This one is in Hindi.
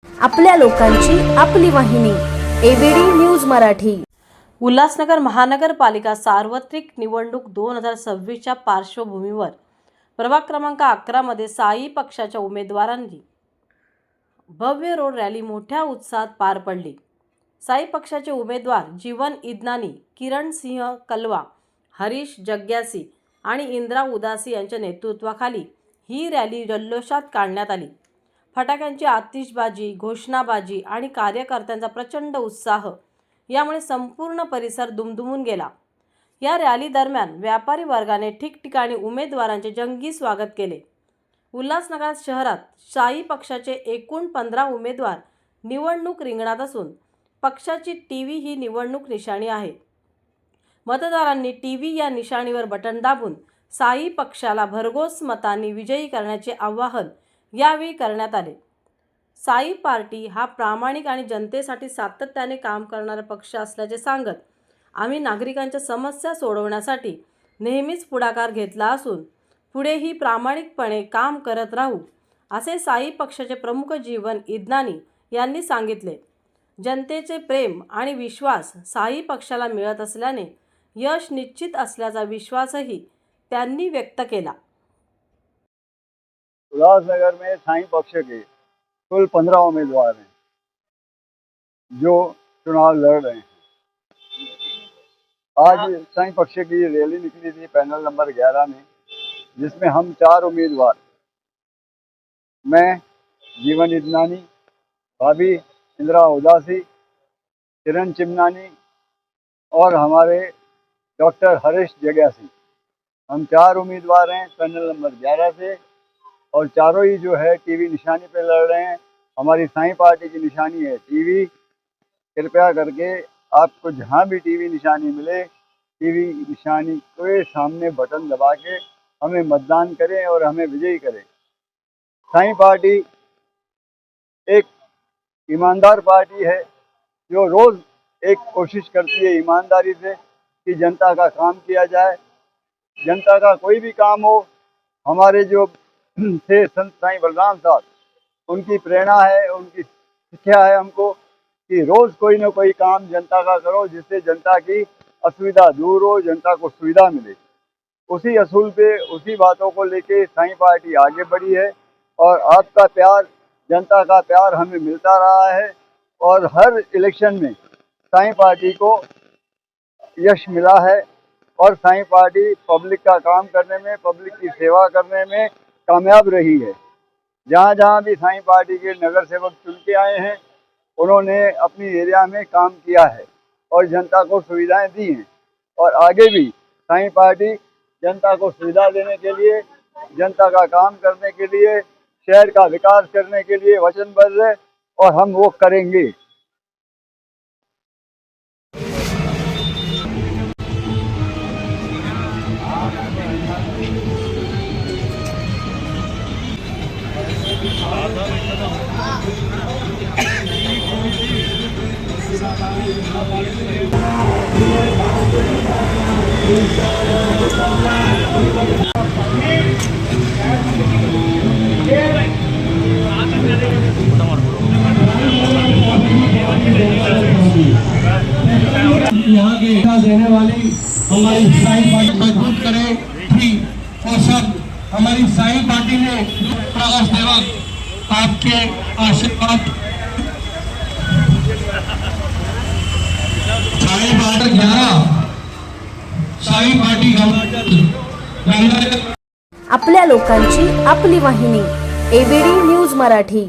आपल्या लोकांची आपली वाहिनी एबीडी न्यूज मराठी। उल्हासनगर महानगरपालिका सार्वत्रिक निवडणूक 2026च्या पार्श्वभूमीवर प्रभाग क्रमांक 11 मध्ये साई पक्षाच्या उमेदवारांनी भव्य रोड रॅली मोठ्या उत्साहात पार पडली। साई पक्षाचे उमेदवार जीवन इदनानी, किरण सिंह कलवा, हरीश जग्यासी आणि इंद्रा उदासी यांच्या नेतृत्वाखाली ही रॅली जल्लोषात काढण्यात आली। फटाक्यांची आतिषबाजी, घोषणाबाजी आणि कार्यकर्त्यांचा प्रचंड उत्साह यामुळे संपूर्ण परिसर दुमदुमून गेला। या रॅली दरम्यान व्यापारी वर्गाने ठिकठिकाणी उमेदवारांचे जंगी स्वागत केले। उल्हासनगर शहरात साई पक्षाचे एकूण 15 उमेदवार निवडणूक रिंगणात असून पक्षाची टीव्ही ही निवडणूक निशाणी आहे। मतदारांनी टीव्ही या निशाणीवर बटन दाबून साई पक्षाला भरघोस मतांनी विजयी करण्याचे आवाहन यावेळी करण्यात आले। साई पार्टी हा प्रामाणिक आणि जनतेसाठी सातत्याने काम करणारा पक्ष असल्याचे सांगत आम्ही नागरिकांच्या समस्या सोडवण्यासाठी नेहमीच पुढाकार घेतला असून पुढेही प्रामाणिकपणे काम करत राहू, असे साई पक्षाचे प्रमुख जीवन इदनानी यांनी सांगितले। जनतेचे प्रेम आणि विश्वास साई पक्षाला मिळत असल्याने यश निश्चित असल्याचा विश्वासही त्यांनी व्यक्त केला। उल्लासनगर में साई पक्ष के कुल 15 उम्मीदवार हैं जो चुनाव लड़ रहे हैं। आज साई पक्ष की रैली निकली थी पैनल नंबर 11 में, जिसमें हम 4 उम्मीदवार, मैं जीवन इदनानी, भाभी इंदिरा उदासी, किरण चिमनानी और हमारे डॉक्टर हरीश जग्यासी, हम 4 उम्मीदवार हैं पैनल नंबर 11 से। और चारों ही जो है टीवी निशानी पे लड़ रहे हैं। हमारी साई पार्टी की निशानी है टीवी। कृपया करके आपको जहां भी टीवी निशानी मिले, टीवी निशानी के सामने बटन दबा के हमें मतदान करें और हमें विजयी करें। साई पार्टी एक ईमानदार पार्टी है जो रोज़ एक कोशिश करती है ईमानदारी से कि जनता का काम किया जाए। जनता का कोई भी काम हो, हमारे जो थे संत साई बलराम साहब, उनकी प्रेरणा है, उनकी शिक्षा है हमको कि रोज़ कोई ना कोई काम जनता का करो जिससे जनता की असुविधा दूर हो, जनता को सुविधा मिले। उसी असूल पे, उसी बातों को लेके साई पार्टी आगे बढ़ी है और आपका प्यार, जनता का प्यार हमें मिलता रहा है और हर इलेक्शन में साई पार्टी को यश मिला है और साई पार्टी पब्लिक का काम करने में, पब्लिक की सेवा करने में कामयाब रही है। जहाँ जहाँ भी साई पार्टी के नगर सेवक चुन के आए हैं, उन्होंने अपनी एरिया में काम किया है और जनता को सुविधाएं दी हैं और आगे भी साई पार्टी जनता को सुविधा देने के लिए, जनता का काम करने के लिए, शहर का विकास करने के लिए वचनबद्ध है और हम वो करेंगे। यहाँ के देने वाली हमारी साई पार्टी मजबूत करे थी और सब हमारी साई पार्टी ने प्रकाश सेवक आपके आशीर्वाद साई पार्टी 11 साई पार्टी आपल्या लोकांची आपली वाहिनी एबीडी न्यूज मराठी।